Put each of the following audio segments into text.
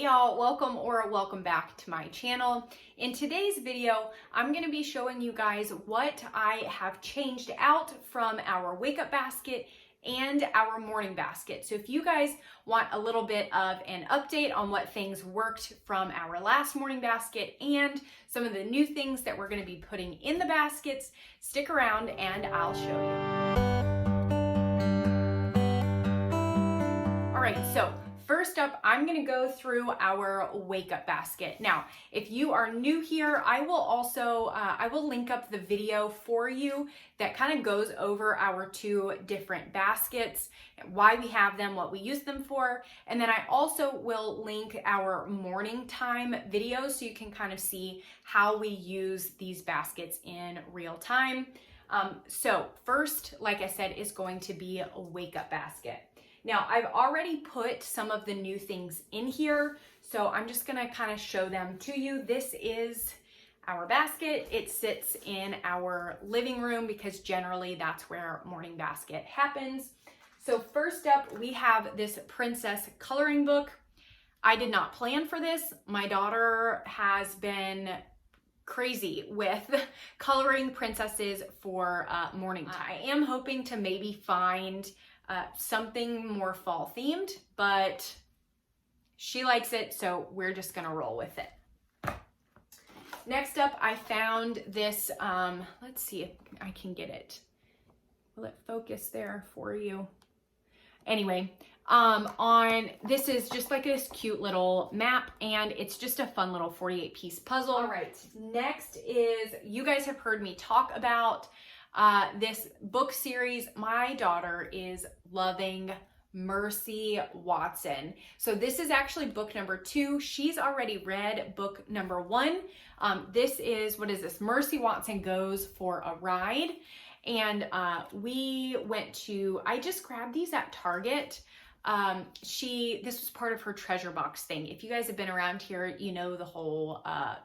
Hey y'all, welcome back to my channel. In today's video, I'm going to be showing you guys what I have changed out from our wake up basket and our morning basket. So if you guys want a little bit of an update on what things worked from our last morning basket and some of the new things that we're going to be putting in the baskets, stick around and I'll show you. All right, so first up, I'm going to go through our wake up basket. Now, if you are new here, I will link up the video for you that kind of goes over our two different baskets, why we have them, what we use them for. And then I also will link our morning time videos so you can kind of see how we use these baskets in real time. So first, like I said, is going to be a wake up basket. Now, I've already put some of the new things in here, so I'm just gonna kind of show them to you. This is our basket. It sits in our living room because generally that's where morning basket happens. So first up, we have this princess coloring book. I did not plan for this. My daughter has been crazy with coloring princesses for morning time. I am hoping to maybe find something more fall themed, but she likes it, so we're just gonna roll with it. Next up, I found this, let's see if I can get it. Will it focus there for you? Anyway, this is just like this cute little map, and it's just a fun little 48-piece puzzle. All right, next is, you guys have heard me talk about this book series. My daughter is loving Mercy Watson. So this is actually book number 2. She's already read book number 1. This is, what is this? Mercy Watson Goes for a Ride. And I just grabbed these at Target. This was part of her treasure box thing. If you guys have been around here, you know the whole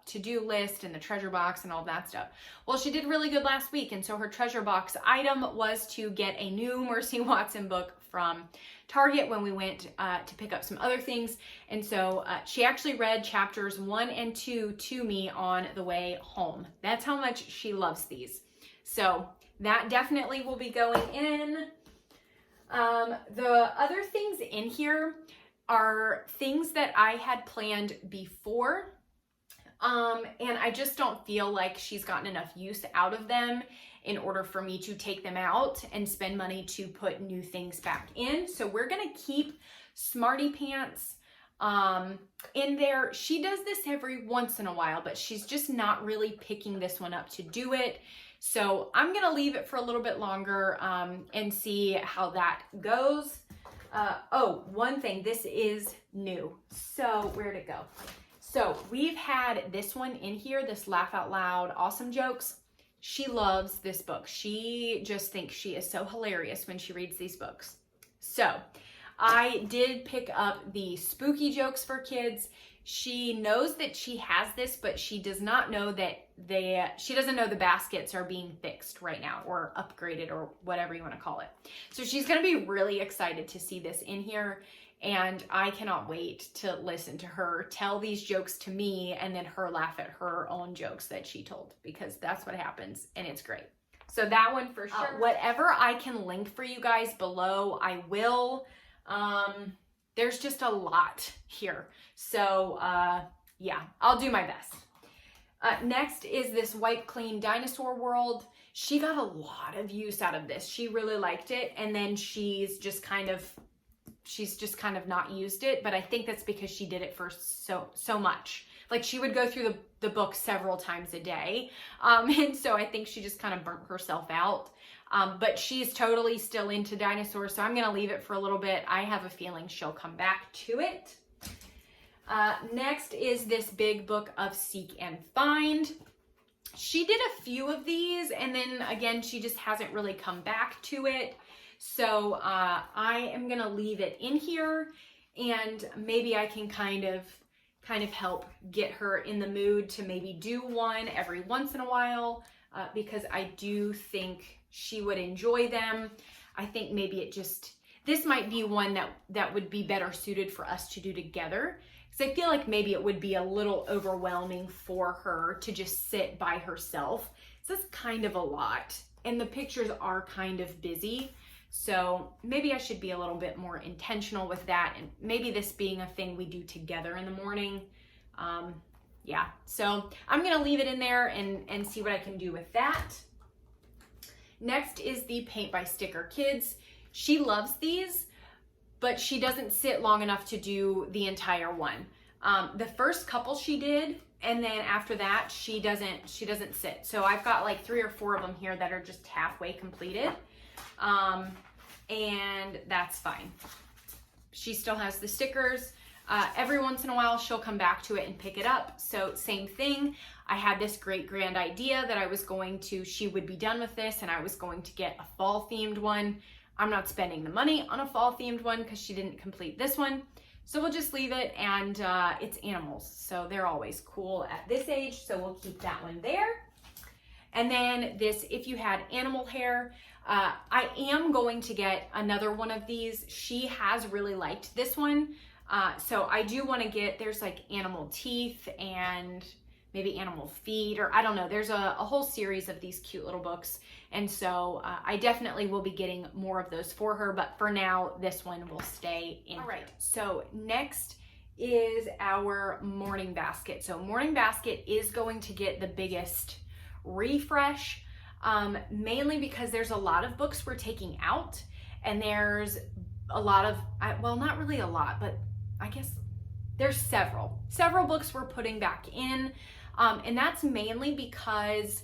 to-do list and the treasure box and all that stuff. Well, she did really good last week, and so her treasure box item was to get a new Mercy Watson book from Target when we went to pick up some other things. And so she actually read chapters 1 and 2 to me on the way home. That's how much she loves these. So that definitely will be going in. The other things in here are things that I had planned before, and I just don't feel like she's gotten enough use out of them in order for me to take them out and spend money to put new things back in. So we're gonna keep Smarty Pants in there. She does this every once in a while, but she's just not really picking this one up to do it. So I'm gonna leave it for a little bit longer and see how that goes. Oh, one thing, this is new. So where'd it go? So we've had this one in here, this Laugh Out Loud Awesome Jokes. She loves this book. She just thinks she is so hilarious when she reads these books. So I did pick up the Spooky Jokes for Kids. She knows that she has this, but she does not know that she doesn't know the baskets are being fixed right now or upgraded or whatever you want to call it. So she's going to be really excited to see this in here, and I cannot wait to listen to her tell these jokes to me and then her laugh at her own jokes that she told, because that's what happens, and it's great. So that one for sure. Whatever I can link for you guys below, I will. There's just a lot here. So yeah, I'll do my best. Next is this Wipe Clean Dinosaur World. She got a lot of use out of this. She really liked it, and then she's just kind of not used it, but I think that's because she did it for so much. Like, she would go through the book several times a day, and so I think she just kind of burnt herself out. But she's totally still into dinosaurs, so I'm going to leave it for a little bit. I have a feeling she'll come back to it. Next is this big book of Seek and Find. She did a few of these, and then again, she just hasn't really come back to it. So I am going to leave it in here, and maybe I can kind of help get her in the mood to maybe do one every once in a while, because I do think she would enjoy them. I think maybe this might be one that would be better suited for us to do together. because I feel like maybe it would be a little overwhelming for her to just sit by herself. So that's kind of a lot, and the pictures are kind of busy. So maybe I should be a little bit more intentional with that, and maybe this being a thing we do together in the morning. Yeah, so I'm gonna leave it in there and see what I can do with that. Next is the Paint by Sticker Kids. She loves these, but she doesn't sit long enough to do the entire one. The first couple she did, and then after that she doesn't sit. So I've got like 3 or 4 of them here that are just halfway completed, and that's fine. She still has the stickers. Every once in a while she'll come back to it and pick it up. So same thing. I had this great grand idea that she would be done with this and I was going to get a fall themed one. I'm not spending the money on a fall themed one because she didn't complete this one. So we'll just leave it, and it's animals. So they're always cool at this age. So we'll keep that one there. And then this, If You Had Animal Hair, I am going to get another one of these. She has really liked this one. So I do want to get, there's like animal teeth and maybe animal feet, or I don't know. There's a whole series of these cute little books. And so I definitely will be getting more of those for her, but for now, this one will stay in. All right, so next is our morning basket. So morning basket is going to get the biggest refresh, mainly because there's a lot of books we're taking out, and there's a lot of, well, not really a lot, but I guess there's several books we're putting back in, and that's mainly because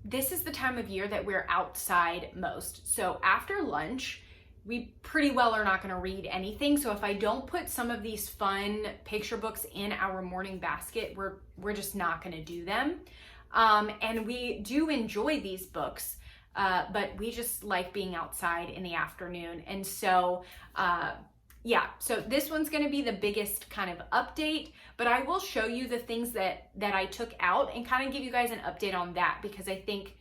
this is the time of year that we're outside most. So after lunch, we pretty well are not going to read anything. So if I don't put some of these fun picture books in our morning basket, we're just not going to do them. And we do enjoy these books, but we just like being outside in the afternoon. And so, yeah, so this one's going to be the biggest kind of update, but I will show you the things that I took out and kind of give you guys an update on that, because I think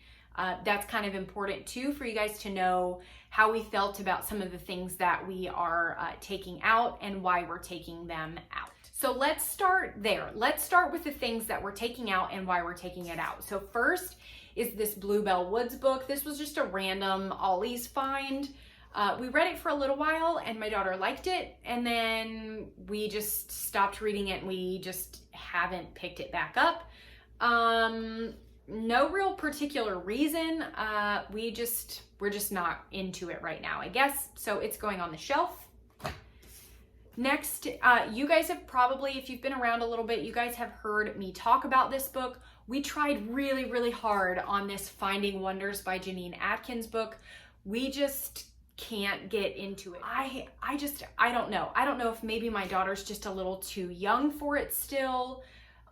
that's kind of important too for you guys to know how we felt about some of the things that we are taking out and why we're taking them out. So let's start there. Let's start with the things that we're taking out and why we're taking it out. So first is this Bluebell Woods book. This was just a random Ollie's find. We read it for a little while and my daughter liked it, and then we just stopped reading it and we just haven't picked it back up. No real particular reason. We're just not into it right now, I guess. So it's going on the shelf. Next, you guys have probably, if you've been around a little bit, you guys have heard me talk about this book. We tried really, really hard on this Finding Wonders by Janine Atkins book. We just can't get into it. I don't know. I don't know if maybe my daughter's just a little too young for it still.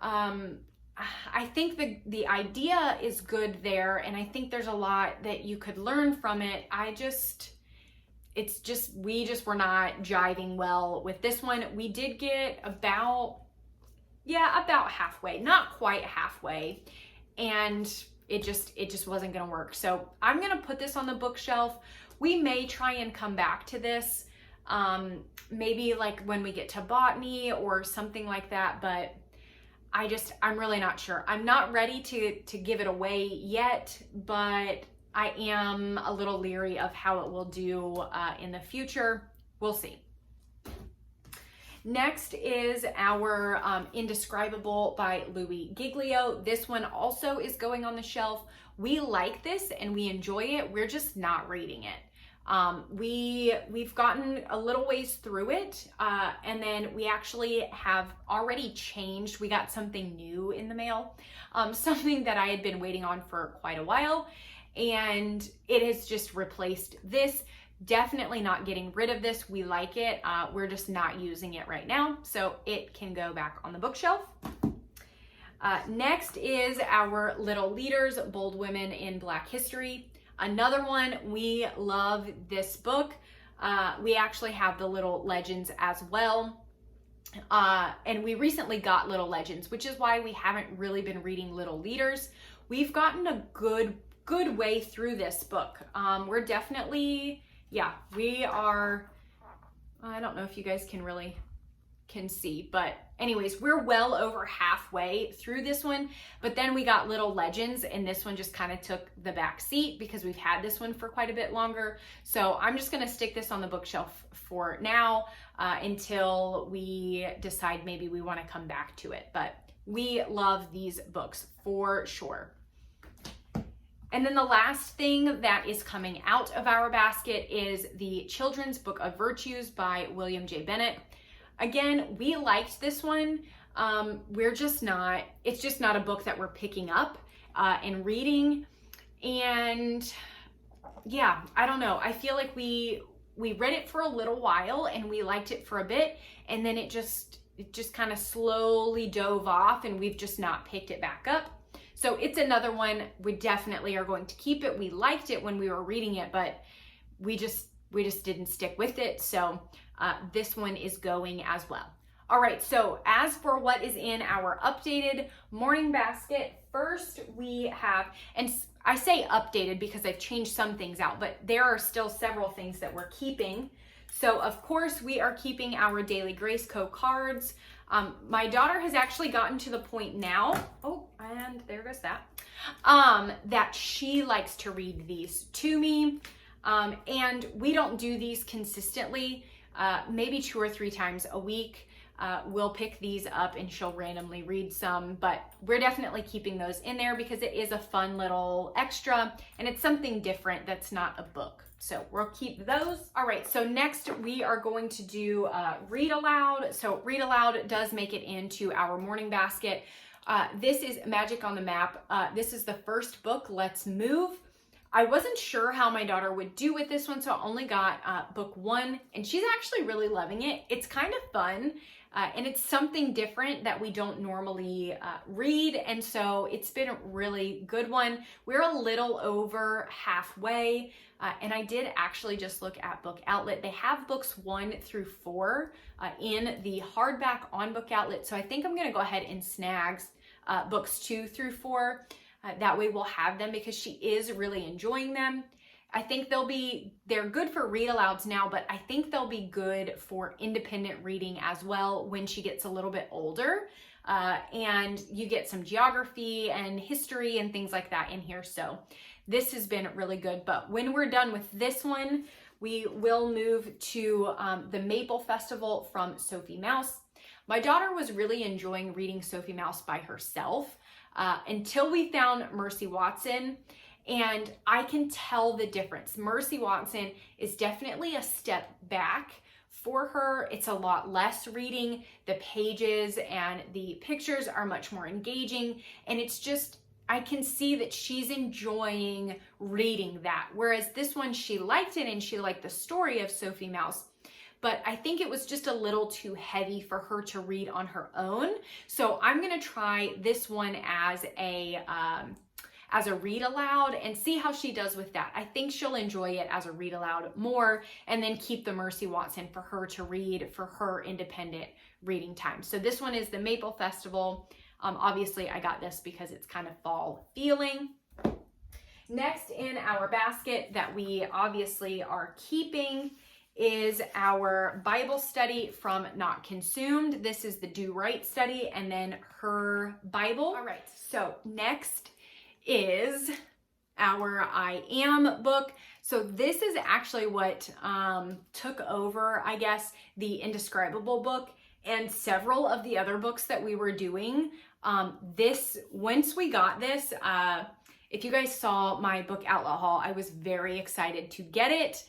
I think the idea is good there, and I think there's a lot that you could learn from it. We just were not jiving well with this one. We did get about halfway, not quite halfway, and it just wasn't gonna work. So I'm gonna put this on the bookshelf. We may try and come back to this, maybe like when we get to botany or something like that, but I'm really not sure. I'm not ready to give it away yet, but I am a little leery of how it will do in the future. We'll see. Next is our Indescribable by Louis Giglio. This one also is going on the shelf. We like this and we enjoy it. We're just not reading it. We've gotten a little ways through it, and then we actually have already changed. We got something new in the mail, something that I had been waiting on for quite a while, and it has just replaced this. Definitely not getting rid of this. We like it. We're just not using it right now, so it can go back on the bookshelf. Next is our Little Leaders, Bold Women in Black History. Another one, we love this book. We actually have the Little Legends as well. And we recently got Little Legends, which is why we haven't really been reading Little Leaders. We've gotten a good way through this book. We're definitely, we are, I don't know if you guys can really can see, but anyways, we're well over halfway through this one, but then we got Little Legends, and this one just kind of took the back seat because we've had this one for quite a bit longer. So I'm just gonna stick this on the bookshelf for now until we decide maybe we want to come back to it, but we love these books for sure. And then the last thing that is coming out of our basket is the Children's Book of Virtues by William J. Bennett. Again, we liked this one. It's just not a book that we're picking up and reading. And yeah, I don't know. I feel like we read it for a little while and we liked it for a bit, and then it just kind of slowly dove off, and we've just not picked it back up. So it's another one we definitely are going to keep it. We liked it when we were reading it, but we just didn't stick with it. So this one is going as well. All right, so as for what is in our updated morning basket, first we have, and I say updated because I've changed some things out, but there are still several things that we're keeping. So of course we are keeping our Daily Grace Co cards. My daughter has actually gotten to the point now, oh, and there goes that, that she likes to read these to me. And we don't do these consistently, maybe 2 or 3 times a week. We'll pick these up and she'll randomly read some, but we're definitely keeping those in there because it is a fun little extra and it's something different that's not a book. So we'll keep those. All right, so next we are going to do Read Aloud. So Read Aloud does make it into our morning basket. This is Magic on the Map. This is the first book, Let's Move. I wasn't sure how my daughter would do with this one, so I only got book 1, and she's actually really loving it. It's kind of fun, and it's something different that we don't normally read, and so it's been a really good one. We're a little over halfway, and I did actually just look at Book Outlet. They have books 1 through 4 in the hardback on Book Outlet, so I think I'm gonna go ahead and snag books 2 through 4. That way we'll have them because she is really enjoying them. I think they're good for read alouds now, but I think they'll be good for independent reading as well when she gets a little bit older. And you get some geography and history and things like that in here. So this has been really good. But when we're done with this one, we will move to the Maple Festival from Sophie Mouse. My daughter was really enjoying reading Sophie Mouse by herself. Until we found Mercy Watson, and I can tell the difference. Mercy Watson is definitely a step back for her. It's a lot less reading. The pages and the pictures are much more engaging, and it's just, I can see that she's enjoying reading that. Whereas this one, she liked it and she liked the story of Sophie Mouse, but I think it was just a little too heavy for her to read on her own. So I'm gonna try this one as a read aloud and see how she does with that. I think she'll enjoy it as a read aloud more, and then keep the Mercy Watson for her to read for her independent reading time. So this one is the Maple Festival. Obviously I got this because it's kind of fall feeling. Next in our basket that we obviously are keeping is our Bible study from Not Consumed. This is the Do Right study and then her Bible. All right, so next is our I Am book. So this is actually what took over, I guess, the Indescribable book and several of the other books that we were doing. Once we got this, if you guys saw my book outlet haul, I was very excited to get it.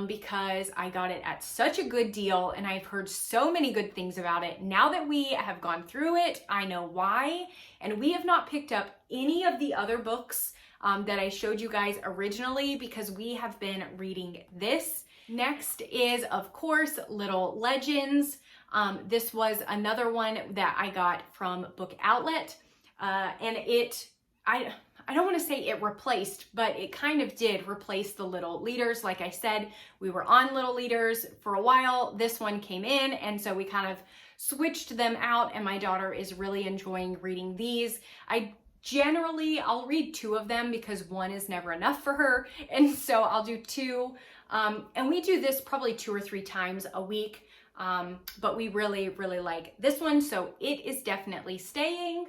Because I got it at such a good deal and I've heard so many good things about it. Now that we have gone through it, I know why, and we have not picked up any of the other books that I showed you guys originally because we have been reading this. Next is, of course, Little Legends. This was another one that I got from Book Outlet, and I don't want to say it replaced, but it kind of did replace the Little Leaders. Like I said, we were on Little Leaders for a while. This one came in, and so we kind of switched them out, and my daughter is really enjoying reading these. I'll read 2 of them because 1 is never enough for her, and so I'll do 2. And we do this probably 2 or 3 times a week. but we really, really like this one, so it is definitely staying.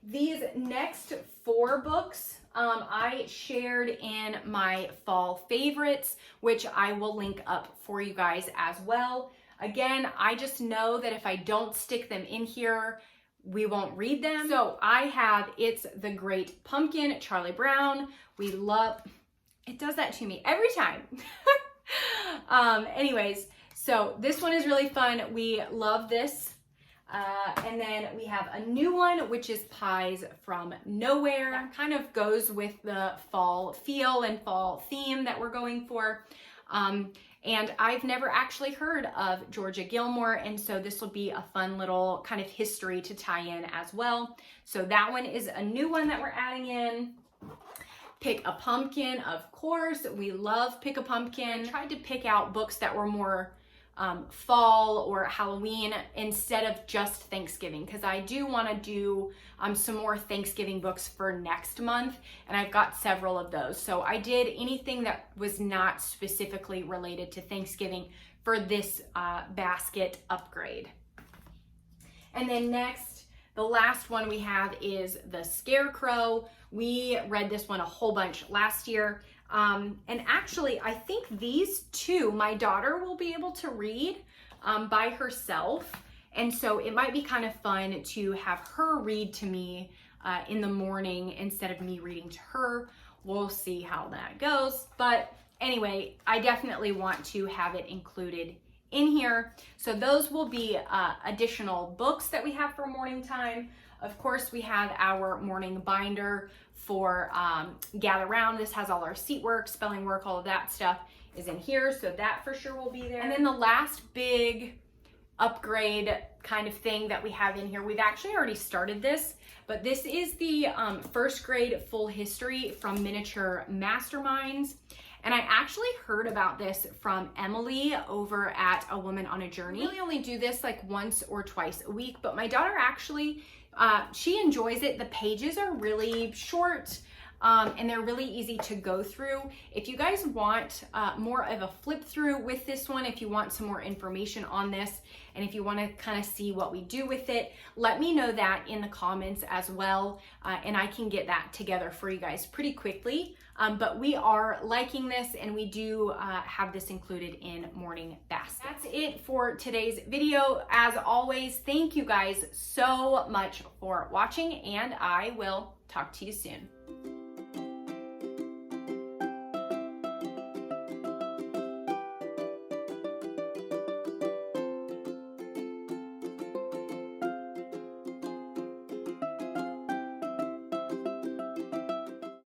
These next 4 books I shared in my fall favorites, which I will link up for you guys as well. Again, I just know that if I don't stick them in here, we won't read them. So I have It's the Great Pumpkin, Charlie Brown. We love, it does that to me every time. Anyways, so this one is really fun. We love this. And then we have a new one, which is Pies from Nowhere. That kind of goes with the fall feel and fall theme that we're going for. And I've never actually heard of Georgia Gilmore, and so this will be a fun little kind of history to tie in as well. So that one is a new one that we're adding in. Pick a Pumpkin, of course. We love Pick a Pumpkin. I tried to pick out books that were more fall or Halloween instead of just Thanksgiving, because I do want to do some more Thanksgiving books for next month, and I've got several of those. So I did anything that was not specifically related to Thanksgiving for this basket upgrade. And then next, the last one we have is the Scarecrow. We read this one a whole bunch last year. And actually, I think these 2, my daughter will be able to read by herself. And so it might be kind of fun to have her read to me in the morning instead of me reading to her. We'll see how that goes. But anyway, I definitely want to have it included in here. So those will be additional books that we have for morning time. Of course, we have our morning binder for Gather Round. This has all our seat work, spelling work, all of that stuff is in here. So that for sure will be there. And then the last big upgrade kind of thing that we have in here, we've actually already started this, but this is the first grade full history from Miniature Masterminds. And I actually heard about this from Emily over at A Woman on a Journey. I really only do this like once or twice a week, but my daughter actually, she enjoys it. The pages are really short and they're really easy to go through. If you guys want more of a flip through with this one, if you want some more information on this, and if you want to kind of see what we do with it, let me know that in the comments as well, and I can get that together for you guys pretty quickly. But we are liking this, and we do have this included in Morning Basket. That's it for today's video. As always, thank you guys so much for watching, and I will talk to you soon.